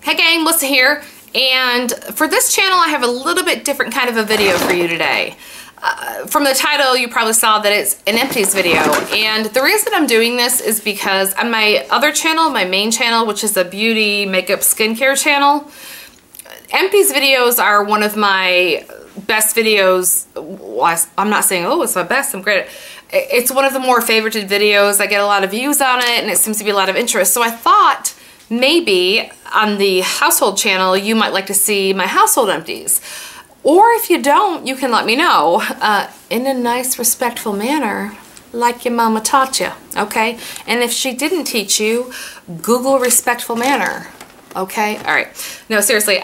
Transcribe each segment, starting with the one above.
Hey gang, Melissa here, and for this channel I have a little bit different kind of a video for you today. From the title you probably saw that it's an empties video, and the reason I'm doing this is because on my other channel, my main channel, which is a beauty, makeup, skincare channel, empties videos are one of my best videos. Well, I'm not saying, oh, it's my best, I'm great at it. It's one of the more favorited videos. I get a lot of views on it and it seems to be a lot of interest. So I thought maybe on the household channel you might like to see my household empties. Or if you don't, you can let me know in a nice, respectful manner, like your mama taught you, okay? And if she didn't teach you, Google respectful manner, okay? All right. No, seriously,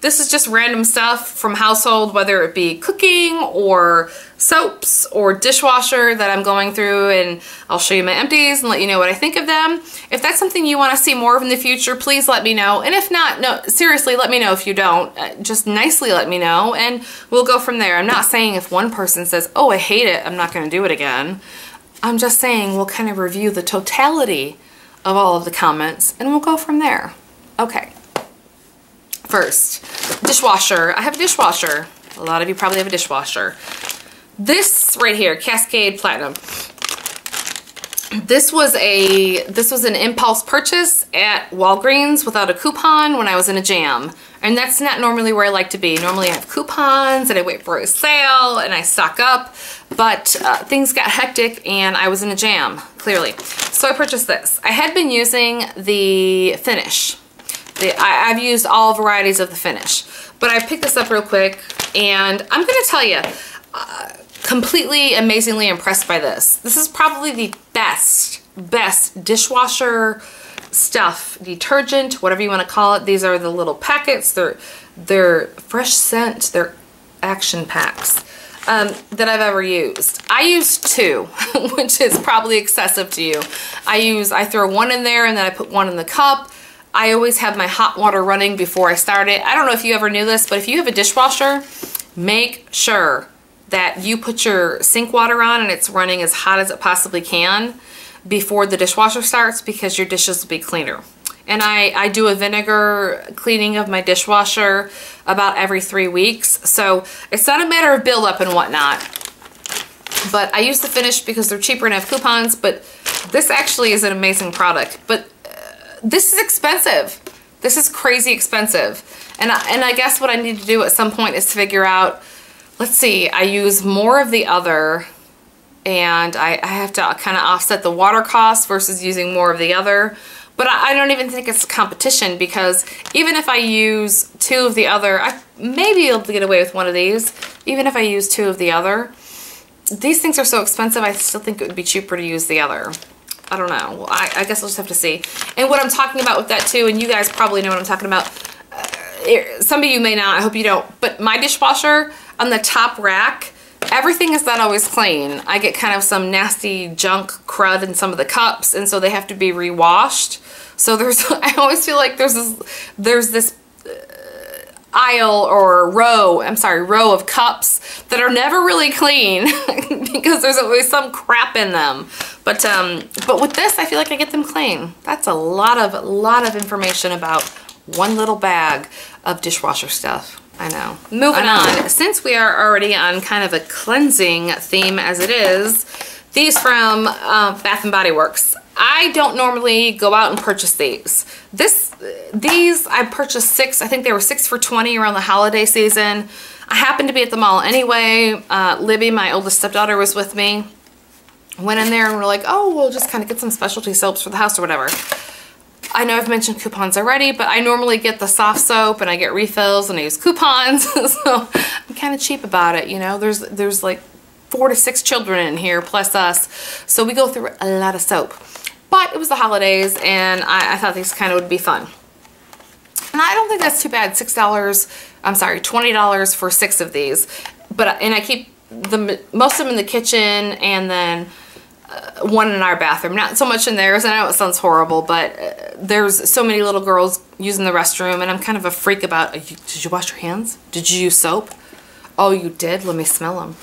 this is just random stuff from household, whether it be cooking or soaps or dishwasher that I'm going through, and I'll show you my empties and let you know what I think of them. If that's something you want to see more of in the future, please let me know. And if not, no, seriously, let me know if you don't. Just nicely let me know and we'll go from there. I'm not saying if one person says, oh, I hate it, I'm not going to do it again. I'm just saying we'll kind of review the totality of all of the comments and we'll go from there. Okay. First, dishwasher. I have a dishwasher. A lot of you probably have a dishwasher. This right here, Cascade Platinum. This was an impulse purchase at Walgreens without a coupon when I was in a jam. And that's not normally where I like to be. Normally I have coupons and I wait for a sale and I stock up, but things got hectic and I was in a jam, clearly. So I purchased this. I had been using the Finish. I've used all varieties of the Finish, but I picked this up real quick and I'm going to tell you, completely amazingly impressed by this. This is probably the best dishwasher stuff, detergent, whatever you want to call it. These are the little packets. They're fresh scent. They're action packs that I've ever used. I used two, which is probably excessive to you. I throw one in there and then I put one in the cup. I always have my hot water running before I start it. I don't know if you ever knew this, but if you have a dishwasher, make sure that you put your sink water on and it's running as hot as it possibly can before the dishwasher starts, because your dishes will be cleaner. And I do a vinegar cleaning of my dishwasher about every 3 weeks. So it's not a matter of buildup and whatnot. But I use the Finish because they're cheaper and have coupons, but this actually is an amazing product. But this is expensive. This is crazy expensive. And I guess what I need to do at some point is to figure out, let's see, I use more of the other and I have to kind of offset the water cost versus using more of the other. But I don't even think it's a competition, because even if I use two of the other, I may be able to get away with one of these. Even if I use two of the other, these things are so expensive, I still think it would be cheaper to use the other. I don't know. Well, I guess I'll just have to see. And what I'm talking about with that too, and you guys probably know what I'm talking about. Some of you may not, I hope you don't. But my dishwasher, on the top rack, everything is not always clean. I get kind of some nasty junk crud in some of the cups, and so they have to be re-washed. So I always feel like there's this aisle or row of cups that are never really clean because there's always some crap in them. But with this, I feel like I get them clean. That's a lot of information about one little bag of dishwasher stuff. I know. Moving on, since we are already on kind of a cleansing theme as it is, these from Bath & Body Works. I don't normally go out and purchase these. These I purchased 6. I think they were 6 for $20 around the holiday season. I happened to be at the mall anyway. Libby, my oldest stepdaughter, was with me. Went in there and we're like, oh, we'll just kind of get some specialty soaps for the house or whatever. I know I've mentioned coupons already, but I normally get the soft soap and I get refills and I use coupons. So I'm kind of cheap about it, you know. There's like 4 to 6 children in here plus us. So we go through a lot of soap. But it was the holidays and I thought these kind of would be fun. And I don't think that's too bad. $20 for 6 of these. And I keep most of them in the kitchen and then one in our bathroom. Not so much in theirs. I know it sounds horrible, but there's so many little girls using the restroom and I'm kind of a freak about, did you wash your hands? Did you use soap? Oh, you did? Let me smell them.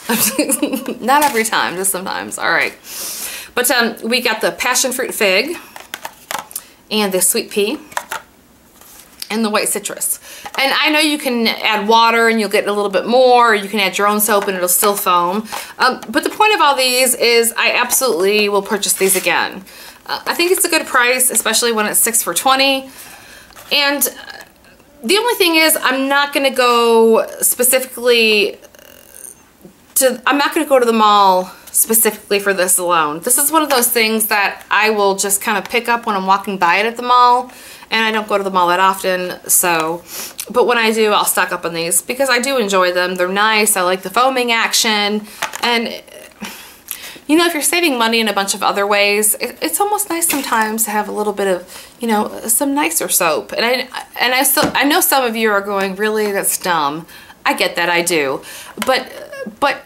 Not every time, just sometimes. All right. But we got the passion fruit fig and the sweet pea. and the white citrus. And I know you can add water and you'll get a little bit more, or you can add your own soap and it'll still foam. But the point of all these is I absolutely will purchase these again. I think it's a good price, especially when it's 6 for $20. And the only thing is I'm not gonna go specifically I'm not gonna go to the mall specifically for this alone. This is one of those things that I will just kind of pick up when I'm walking by it at the mall, and I don't go to the mall that often, so, but when I do, I'll stock up on these because I do enjoy them. They're nice. I like the foaming action, and you know, if you're saving money in a bunch of other ways, it's almost nice sometimes to have a little bit of, you know, some nicer soap. And I know some of you are going, really, that's dumb. I get that, I do, but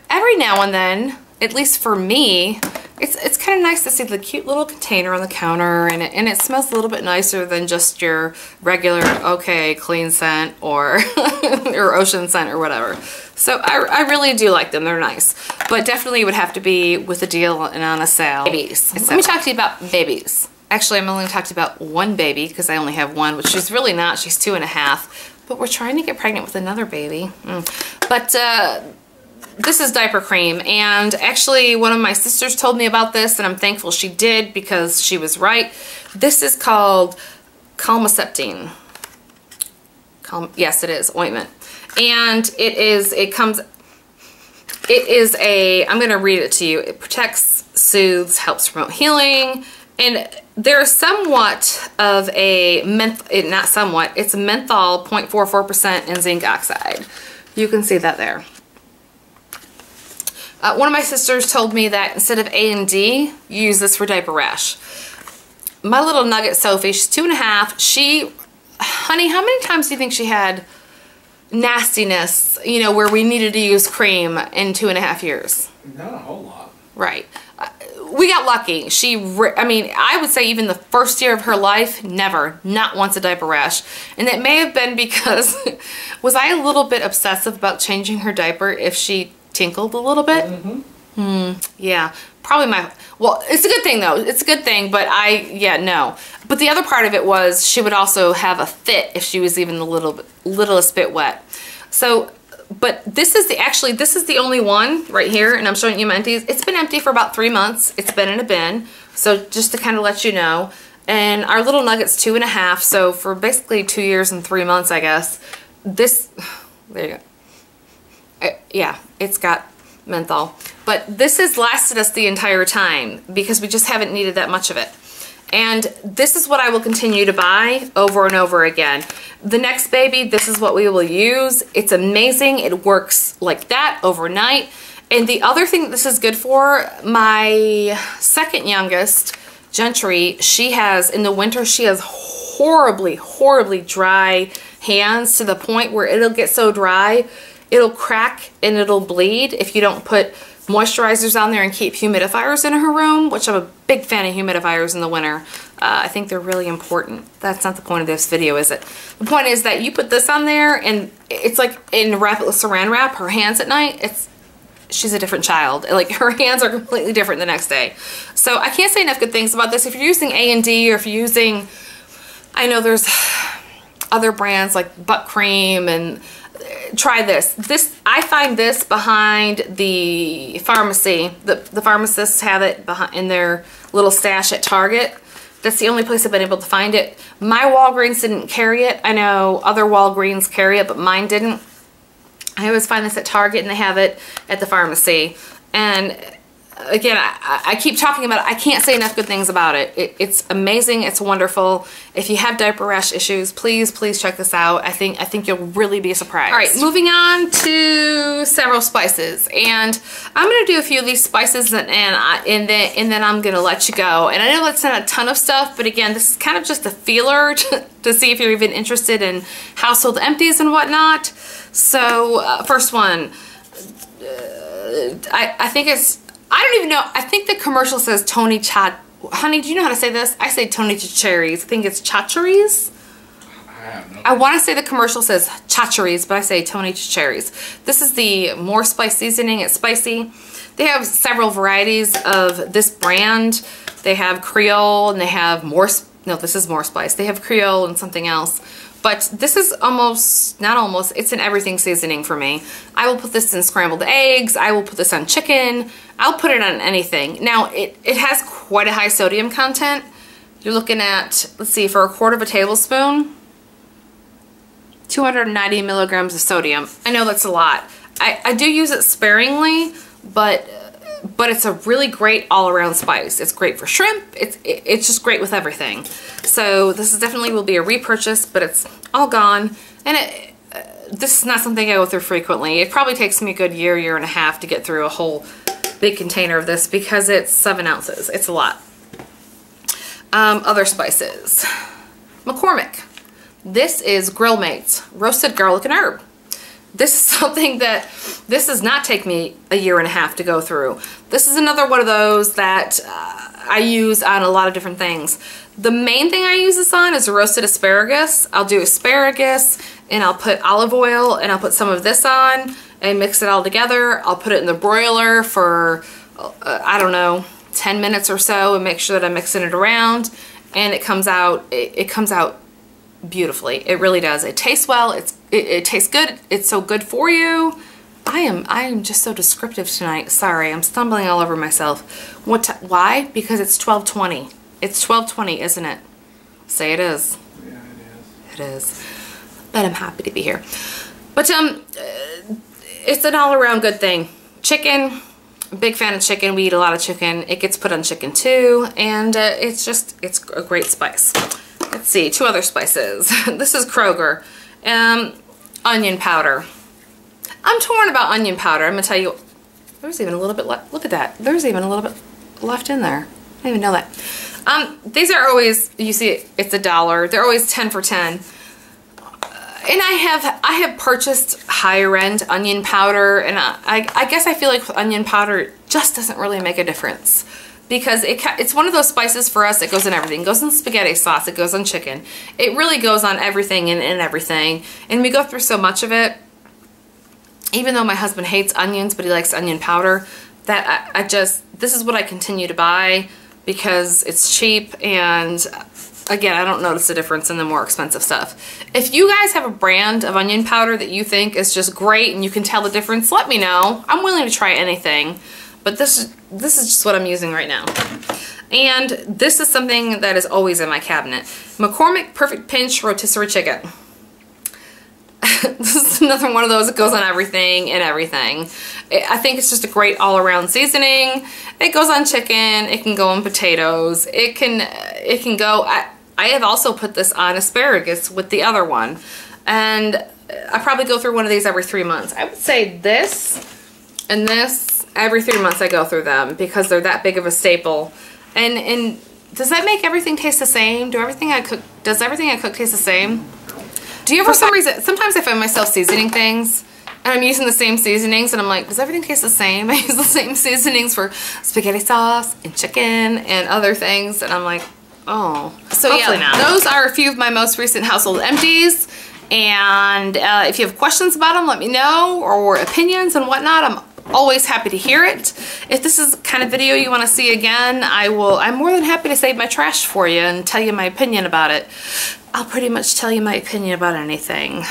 every now and then, at least for me, it's kind of nice to see the cute little container on the counter, and it smells a little bit nicer than just your regular, okay, clean scent or or ocean scent or whatever. So I really do like them. They're nice, but definitely would have to be with a deal and on a sale. Babies. Let me talk to you about babies. Actually, I'm only talking about one baby because I only have one, which she's really not. She's 2.5, but we're trying to get pregnant with another baby. But this is Diaper Cream, and actually one of my sisters told me about this, and I'm thankful she did because she was right. This is called Calmacetine. Yes, it is, ointment. And it is I'm going to read it to you. It protects, soothes, helps promote healing, and there's somewhat of a not somewhat, it's a menthol 0.44% and zinc oxide. You can see that there. One of my sisters told me that instead of A and D, you use this for diaper rash. My little nugget Sophie, she's 2.5. Honey, how many times do you think she had nastiness, you know, where we needed to use cream in 2.5 years? Not a whole lot. Right. We got lucky. I mean, I would say even the first year of her life, never, not once a diaper rash. And it may have been because, was I a little bit obsessive about changing her diaper if she tinkled a little bit? Yeah, probably well, it's a good thing though. It's a good thing, but yeah, no. But the other part of it was she would also have a fit if she was even the littlest bit wet. So, but this is the only one right here, and I'm showing you my empties. It's been empty for about 3 months. It's been in a bin. So just to kind of let you know. And our little nugget's 2.5. So for basically 2 years and 3 months, I guess, there you go. Yeah, it's got menthol. But this has lasted us the entire time because we just haven't needed that much of it. And this is what I will continue to buy over and over again. The next baby, this is what we will use. It's amazing. It works like that overnight. And the other thing that this is good for, my second youngest, Gentry, she has, in the winter, she has horribly, horribly dry hands to the point where it'll get so dry it'll crack and it'll bleed if you don't put moisturizers on there and keep humidifiers in her room, which I'm a big fan of humidifiers in the winter. I think they're really important. That's not the point of this video, is it? The point is that you put this on there and it's like in wrap it with saran wrap, her hands at night, she's a different child. Like her hands are completely different the next day. So I can't say enough good things about this. If you're using A&D or if you're using, I know there's other brands like Butt Cream, and try this. I find this behind the pharmacy. The pharmacists have it in their little stash at Target. That's the only place I've been able to find it. My Walgreens didn't carry it. I know other Walgreens carry it, but mine didn't. I always find this at Target, and they have it at the pharmacy. And again, I keep talking about it. I can't say enough good things about it. It's amazing. It's wonderful. If you have diaper rash issues, please check this out. I think you'll really be surprised. All right, moving on to several spices, and I'm gonna do a few of these spices, and then I'm gonna let you go. And I know that's not a ton of stuff, but again, this is kind of just a feeler to see if you're even interested in household empties and whatnot. So first one, I think it's. I don't even know. I think the commercial says Tony Chat. Honey, do you know how to say this? I say Tony Cherries. I think it's Chacheries. I want to say the commercial says Chacheries, but I say Tony Cherries. This is the More Spice seasoning. It's spicy. They have several varieties of this brand. They have Creole and they have more. No, this is More Spice. They have Creole and something else. But this is almost, not almost, it's an everything seasoning for me. I will put this in scrambled eggs. I will put this on chicken. I'll put it on anything. Now, it has quite a high sodium content. You're looking at, let's see, for a quarter of a tablespoon, 290 milligrams of sodium. I know that's a lot. I do use it sparingly, but it's a really great all-around spice. It's great for shrimp. It's just great with everything. So this is definitely will be a repurchase, but it's all gone. And this is not something I go through frequently. It probably takes me a good year and a half to get through a whole big container of this because it's 7 ounces. It's a lot. Other spices. McCormick. This is Grill Mates roasted garlic and herb. This is something that, this does not take me a year and a half to go through. This is another one of those that I use on a lot of different things. The main thing I use this on is roasted asparagus. I'll do asparagus and I'll put olive oil and I'll put some of this on and mix it all together. I'll put it in the broiler for, I don't know, 10 minutes or so and make sure that I'm mixing it around, and it comes out, it comes out beautifully. It really does. It tastes well. It tastes good. It's so good for you. I am just so descriptive tonight. Sorry, I'm stumbling all over myself. Why? Because it's 12:20. It's 12:20, isn't it? Say it is. Yeah, it is. It is. But I'm happy to be here. But it's an all-around good thing. Chicken. Big fan of chicken. We eat a lot of chicken. It gets put on chicken too, and it's a great spice. Let's see, 2 other spices. This is Kroger. Onion powder. I'm torn about onion powder. I'm gonna tell you, there's even a little bit left. Look at that. There's even a little bit left in there. I didn't even know that. These are always, you see, it's $1. They're always 10 for 10. And I have purchased higher end onion powder, and I guess I feel like with onion powder, it just doesn't really make a difference. Because it's one of those spices for us, it goes in everything. It goes in spaghetti sauce, it goes on chicken. It really goes on everything and in everything. And we go through so much of it. Even though my husband hates onions, but he likes onion powder, that this is what I continue to buy because it's cheap, and again, I don't notice a difference in the more expensive stuff. If you guys have a brand of onion powder that you think is just great and you can tell the difference, let me know. I'm willing to try anything. But this is just what I'm using right now. And this is something that is always in my cabinet. McCormick Perfect Pinch Rotisserie Chicken. This is another one of those that goes on everything and everything. I think it's just a great all-around seasoning. It goes on chicken. It can go on potatoes. It can go. I have also put this on asparagus with the other one. And I probably go through one of these every 3 months. I would say this and this. Every 3 months I go through them because they're that big of a staple. And does that make everything taste the same? Does everything I cook taste the same? Do you ever, for some reason, sometimes I find myself seasoning things and I'm using the same seasonings and I'm like, does everything taste the same? I use the same seasonings for spaghetti sauce and chicken and other things, and I'm like, oh. So hopefully yeah, not. Those are a few of my most recent household empties. And if you have questions about them, let me know, or opinions and whatnot. I'm always happy to hear it. If this is the kind of video you want to see again, I'm more than happy to save my trash for you and tell you my opinion about it. I'll pretty much tell you my opinion about anything.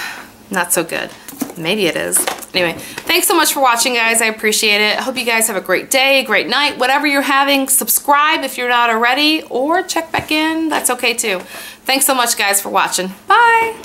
Not so good. Maybe it is. Anyway, thanks so much for watching, guys. I appreciate it. I hope you guys have a great day, great night, whatever you're having. Subscribe if you're not already, or check back in. That's okay too. Thanks so much, guys, for watching. Bye.